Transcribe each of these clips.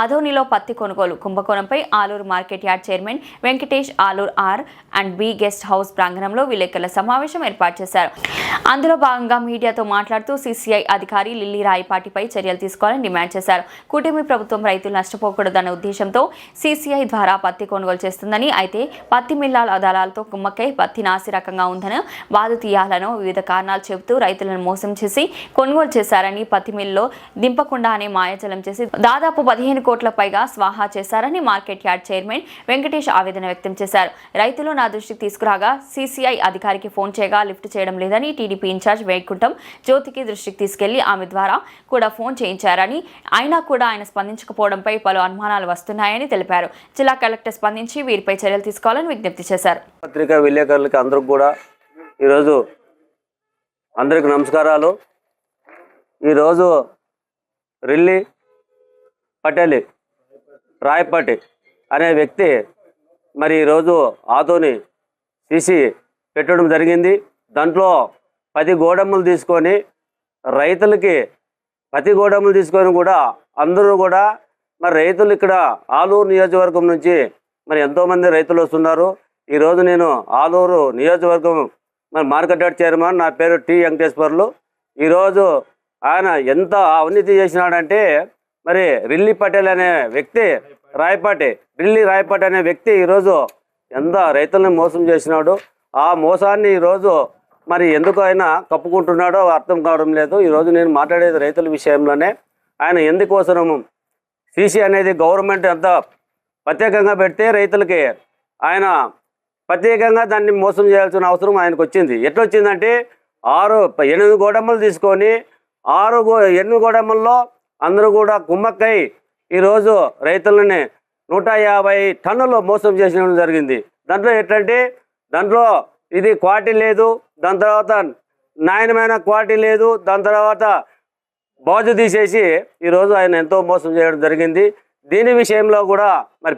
ఆదోనిలో పత్తి కొనుగోలు కుంభకోణంపై Aluru market yard chairman Venkatesh Aluru R&B guest house ప్రాంగణంలో విలేకరుల సమావేశం ఏర్పాటు చేశారు. అందులో భాగంగా మీడియాతో మాట్లాడుతూ CCI అధికారి లిల్లీ రాయపాటిపై చర్యలు తీసుకోవాలని డిమాండ్ చేశారు. కూటమి ప్రభుత్వం రైతులు నష్టపోకూడదన్న ఉద్దేశంతో CCI ద్వారా పత్తి కొనుగోలు చేస్తుందని, అయితే పత్తి మిల్లాల దళాలతో కుమ్మక్కై పత్తి నాసి రకంగా ఉందని, వాదు తీయాలను వివిధ కారణాలు చెబుతూ రైతులను మోసం చేసి కొనుగోలు చేశారని, పత్తి మిల్లో దింపకుండానే మాయాజలం చేసి దాదాపు 15 కోట్ల పైగా స్వాహా చేశారని మార్కెట్ యార్డ్ చైర్మన్ వెంకటేష్ ఆవేదన వ్యక్తం చేశారు. రైతులు నా దృష్టికి తీసుకురాగా CCI అధికారికి ఫోన్ చేయగా లిఫ్ట్ చేయడం లేదని, టీడీపీ ఇన్ఛార్జ్ వైకుంఠం జ్యోతికి దృష్టికి తీసుకెళ్లి ఆమె ద్వారా కూడా ఫోన్ చేయించారని, అయినా కూడా ఆయన స్పందించకపోవడంపై పలు అనుమానాలు వస్తున్నాయని తెలిపారు. జిల్లా కలెక్టర్ స్పందించి వీరిపై చర్యలు తీసుకోవాలని విజ్ఞప్తి చేశారు. పత్రికా విలేకరులకి అందరికి కూడా ఈరోజు అందరికి నమస్కారాలు. ఈరోజు రిల్లి పటేల్ రాయపాటి అనే వ్యక్తి మరి ఈరోజు ఆతోని తీసి పెట్టడం జరిగింది. దాంట్లో 10 గోడములు తీసుకొని రైతులకి 10 గోడములు తీసుకొని కూడా అందరూ కూడా మరి రైతులు ఇక్కడ ఆలూరు నియోజకవర్గం నుంచి మరి ఎంతోమంది రైతులు వస్తున్నారు. ఈరోజు నేను ఆలూరు నియోజకవర్గం మరి మార్కెట్ యార్డ్ చైర్మన్, నా పేరు టి వెంకటేశ్వర్లు. ఈరోజు ఆయన ఎంత అవినీతి చేసినాడంటే మరి రిల్లి పటేల్ అనే వ్యక్తి రిల్లి రాయపాటి అనే వ్యక్తి ఈరోజు ఎంత రైతుల్ని మోసం చేసినాడు. ఆ మోసాన్ని ఈరోజు మరి ఎందుకు ఆయన కప్పుకుంటున్నాడో అర్థం కావడం లేదు. ఈరోజు నేను మాట్లాడేది రైతుల విషయంలోనే. ఆయన ఎందుకోసము CC అనేది గవర్నమెంట్ ఎంత ప్రత్యేకంగా పెడితే రైతులకి ఆయన ప్రత్యేకంగా దాన్ని మోసం చేయాల్సిన అవసరం ఆయనకు వచ్చింది. ఎట్లా వచ్చిందంటే 8 గోడములు తీసుకొని 8 గోడముల్లో అందరూ కూడా కుమ్మక్కై ఈరోజు రైతులని 150 టన్నులు మోసం చేసిన జరిగింది. దాంట్లో ఎట్లంటే దాంట్లో ఇది క్వాలిటీ లేదు, దాని తర్వాత నాణ్యమైన క్వాలిటీ లేదు, దాని తర్వాత బాజు తీసేసి ఈరోజు ఆయన ఎంతో మోసం చేయడం జరిగింది. దీని విషయంలో కూడా మరి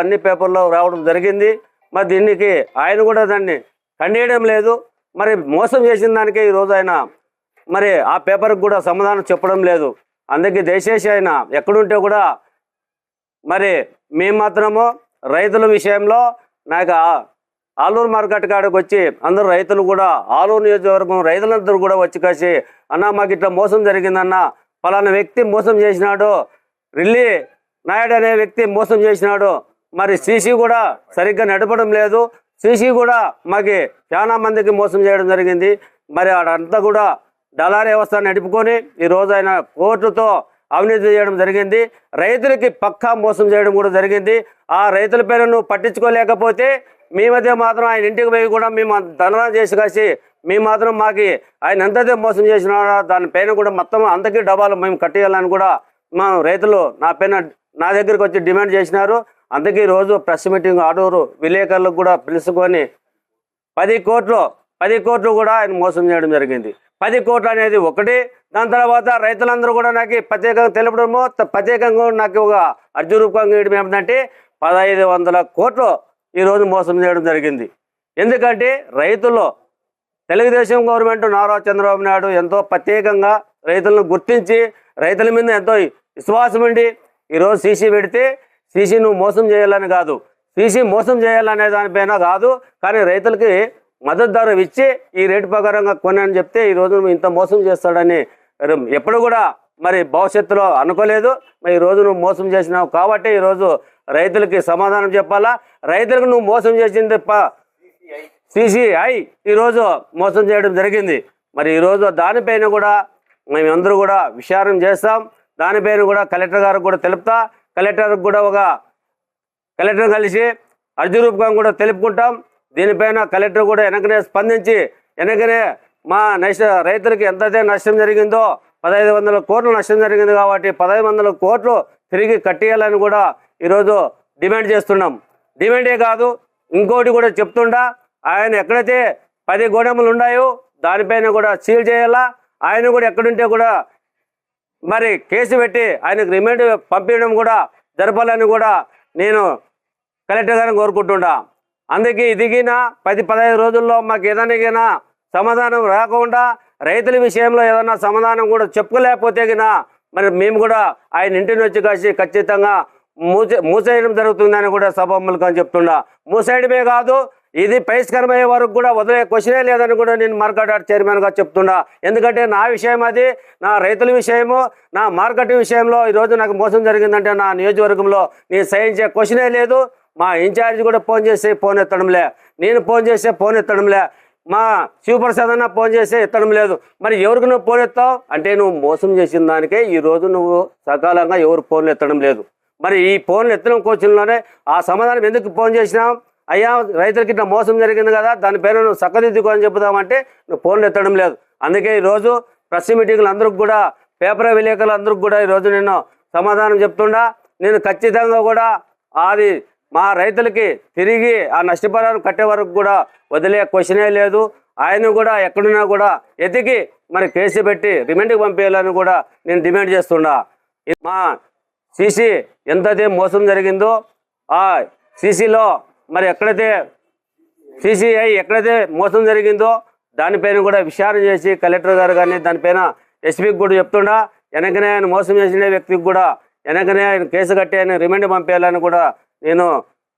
అన్ని పేపర్లో రావడం జరిగింది. మరి దీనికి ఆయన కూడా దాన్ని ఖండించడం లేదు. మరి మోసం చేసిన దానికే ఈరోజు ఆయన మరి ఆ పేపర్కి కూడా సమాధానం చెప్పడం లేదు. అందుకే దయచేసి ఆయన ఎక్కడుంటే కూడా మరి మేము మాత్రము రైతుల విషయంలో నాకు ఆలూరు మార్కెట్ కాడికి వచ్చి అందరూ రైతులు కూడా ఆలూరు నియోజకవర్గం రైతులందరూ కూడా వచ్చి కాసి అన్న మాకు ఇట్లా మోసం జరిగిందన్న, పలానా వ్యక్తి మోసం చేసినాడు, రిల్లి నాయుడు అనే వ్యక్తి మోసం చేసినాడు, మరి CC కూడా సరిగ్గా నడపడం లేదు, CC కూడా మాకు చాలా మందికి మోసం చేయడం జరిగింది. మరి అదంతా కూడా దళారీ వ్యవస్థ నడుపుకొని ఈరోజు ఆయన కోర్టుతో అవినీతి చేయడం జరిగింది. రైతులకి పక్కా మోసం చేయడం కూడా జరిగింది. ఆ రైతుల పేరు నువ్వు పట్టించుకోలేకపోతే మీ మధ్య మాత్రం ఆయన ఇంటికి పోయి కూడా మేము ధర్నా చేసి కాసి మేము మాత్రం మాకు ఆయన ఎంతైతే మోసం చేసినా దానిపైన కూడా మొత్తం అంతకీ డబ్బాలు మేము కట్టేయాలని కూడా మా రైతులు నా దగ్గరికి వచ్చి డిమాండ్ చేసినారు. అందుకే ఈరోజు ప్రెస్ మీటింగ్ ఆడూరు విలేకరులకు కూడా పిలుచుకొని 10 కోట్లు కూడా ఆయన మోసం చేయడం జరిగింది. 10 కోట్లు అనేది ఒకటి. దాని తర్వాత రైతులందరూ కూడా నాకు ప్రత్యేకంగా తెలపడము, ప్రత్యేకంగా నాకు ఒక అర్జురూపంగా ఇవ్వడం ఏమిటంటే 1500 కోట్లు ఈరోజు మోసం చేయడం జరిగింది. ఎందుకంటే రైతులు తెలుగుదేశం గవర్నమెంట్ నారా చంద్రబాబు నాయుడు ఎంతో ప్రత్యేకంగా రైతులను గుర్తించి రైతుల మీద ఎంతో విశ్వాసం ఉండి ఈరోజు CC పెడితే CC నువ్వు మోసం చేయాలని కాదు, CC మోసం చేయాలనే దానిపైన కాదు, కానీ రైతులకి మద్దతు ధర ఇచ్చి ఈ రేటు ప్రకారంగా కొనని చెప్తే ఈరోజు నువ్వు ఇంత మోసం చేస్తాడని ఎప్పుడు కూడా మరి భవిష్యత్తులో అనుకోలేదు. మరి ఈరోజు నువ్వు మోసం చేసినావు కాబట్టి ఈరోజు రైతులకి సమాధానం చెప్పాలా. రైతులకు నువ్వు మోసం చేసింది CCI ఈరోజు మోసం చేయడం జరిగింది. మరి ఈరోజు దానిపైన కూడా మేమందరూ కూడా విచారణ చేస్తాం. దానిపైన కూడా కలెక్టర్ గారికి కూడా తెలుపుతా, కలెక్టర్కి కూడా కలెక్టర్ కలిసి అర్జీరూపంగా కూడా తెలుపుకుంటాం. దీనిపైన కలెక్టర్ కూడా వెనకనే స్పందించి మా రైతులకి ఎంతైతే నష్టం జరిగిందో 1500 కోట్లు నష్టం జరిగింది కాబట్టి 1500 కోట్లు తిరిగి కట్టేయాలని కూడా ఈరోజు డిమాండ్ చేస్తున్నాం. డిమాండే కాదు ఇంకోటి కూడా చెప్తుండా, ఆయన ఎక్కడైతే 10 గోడములు ఉన్నాయో దానిపైన కూడా సీల్ చేయాలా. ఆయన కూడా ఎక్కడుంటే కూడా మరి కేసు పెట్టి ఆయనకు రిమాండ్ పంపించడం కూడా జరపాలని కూడా నేను కలెక్టర్ గారిని కోరుకుంటుండా. అందుకే ఇదిగిన 10-15 రోజుల్లో మాకు ఏదైనా సమాధానం రాకుండా రైతుల విషయంలో ఏదైనా సమాధానం కూడా చెప్పుకోలేకపోతే గినా మరి మేము కూడా ఆయన ఇంటిని వచ్చి కలిసి ఖచ్చితంగా మూసేయడం జరుగుతుందని కూడా సభాముఖంగా చెప్తుండా. మూసేయడమే కాదు, ఇది పరిష్కారమయ్యే వరకు కూడా వదిలే క్వశ్చనే లేదని కూడా నేను మార్కెట్ యార్డ్ చైర్మన్గా చెప్తున్నా. ఎందుకంటే నా విషయం అది, నా రైతుల విషయము, నా మార్కెటింగ్ విషయంలో ఈరోజు నాకు మోసం జరిగిందంటే నా నియోజకవర్గంలో నేను సహించే క్వశ్చనే లేదు. మా ఇన్ఛార్జ్ కూడా ఫోన్ చేసి ఫోన్ ఎత్తడంలే, నేను ఫోన్ చేస్తే ఫోన్ ఎత్తడంలే, మా శివప్రసాద్ అన్న ఫోన్ చేస్తే ఎత్తడం లేదు. మరి ఎవరికి నువ్వు ఫోన్ ఎత్తావు అంటే నువ్వు మోసం చేసిన దానికే ఈరోజు నువ్వు సకాలంగా ఎవరు ఫోన్లు ఎత్తడం లేదు. మరి ఈ ఫోన్లు ఎత్తడం కోచంలోనే ఆ సమాధానం ఎందుకు ఫోన్ చేసినావు? అయ్యా రైతులకి ఇట్లా మోసం జరిగింది కదా, దానిపైన నువ్వు సక్కదిద్దుకో అని చెప్తామంటే నువ్వు ఫోన్లు ఎత్తడం లేదు. అందుకే ఈరోజు ప్రెస్ మీటింగ్లు అందరికి కూడా, పేపర్ విలేకరులు అందరికి కూడా ఈరోజు నేను సమాధానం చెప్తుండా. నేను ఖచ్చితంగా కూడా అది మా రైతులకి తిరిగి ఆ నష్టపరిహారం కట్టే వరకు కూడా వదిలే క్వశ్చనే లేదు. ఆయన కూడా ఎక్కడున్నా కూడా ఎతికి మరి కేసు పెట్టి రిమాండ్కి పంపేయాలని కూడా నేను డిమాండ్ చేస్తుండా. మా సీసీ ఎంతైతే మోసం జరిగిందో ఆ సీసీలో మరి సిసిఐ ఎక్కడైతే మోసం జరిగిందో దానిపైన కూడా విచారణ చేసి కలెక్టర్ గారు కానీ దానిపైన ఎస్పీకి కూడా చెప్తుండా. వెనకనే ఆయన మోసం చేసిన వ్యక్తికి కూడా వెనకనే ఆయన కేసు కట్టి ఆయన రిమాండ్ పంపేయాలని కూడా నేను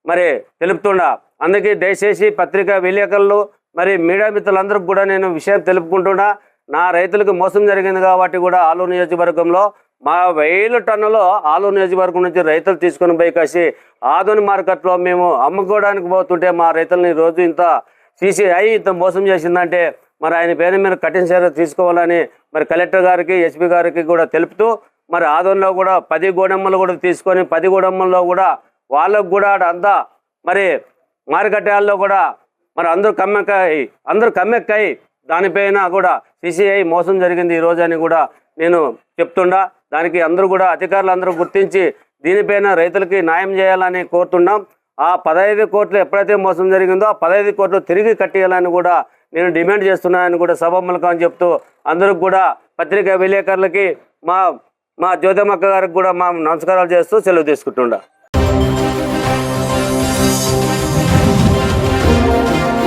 మరి తెలుపుతుండా. అందుకే దయచేసి పత్రికా విలేకరులు మరి మీడియా మిత్రులందరికీ కూడా నేను విషయం తెలుపుకుంటున్నా. నా రైతులకు మోసం జరిగింది కాబట్టి కూడా ఆలూరు నియోజకవర్గంలో మా 1000 టన్నులు ఆలూరు నియోజకవర్గం నుంచి రైతులు తీసుకొని పోయి కాసి ఆధునిక మార్కెట్లో మేము అమ్ముకోవడానికి పోతుంటే మా రైతులని రోజు ఇంత సిసిఐ ఇంత మోసం చేసిందంటే మరి ఆయన పేరు మీద కఠిన చర్య తీసుకోవాలని మరి కలెక్టర్ గారికి ఎస్పీ గారికి కూడా తెలుపుతూ మరి ఆదోన్లో కూడా 10 గోడమ్మలు కూడా తీసుకొని 10 గోడమ్మల్లో కూడా వాళ్ళకు కూడా అంతా మరి మార్కెట్ యార్డ్లో కూడా మరి అందరూ కమ్మెక్కాయి దానిపైన కూడా సిసిఐ మోసం జరిగింది ఈరోజు అని కూడా నేను చెప్తుండా. దానికి అందరూ కూడా అధికారులు అందరూ గుర్తించి దీనిపైన రైతులకి న్యాయం చేయాలని కోరుతున్నాం. ఆ 15 కోట్లు ఎప్పుడైతే మోసం జరిగిందో ఆ 15 కోట్లు తిరిగి కట్టేయాలని కూడా నేను డిమాండ్ చేస్తున్నానని కూడా సభాముఖంగా చెప్తూ అందరికి కూడా పత్రికా విలేకరులకి మా జ్యోతమ్మక్క గారికి కూడా మా నమస్కారాలు చేస్తూ సెలవు తీసుకుంటుండా.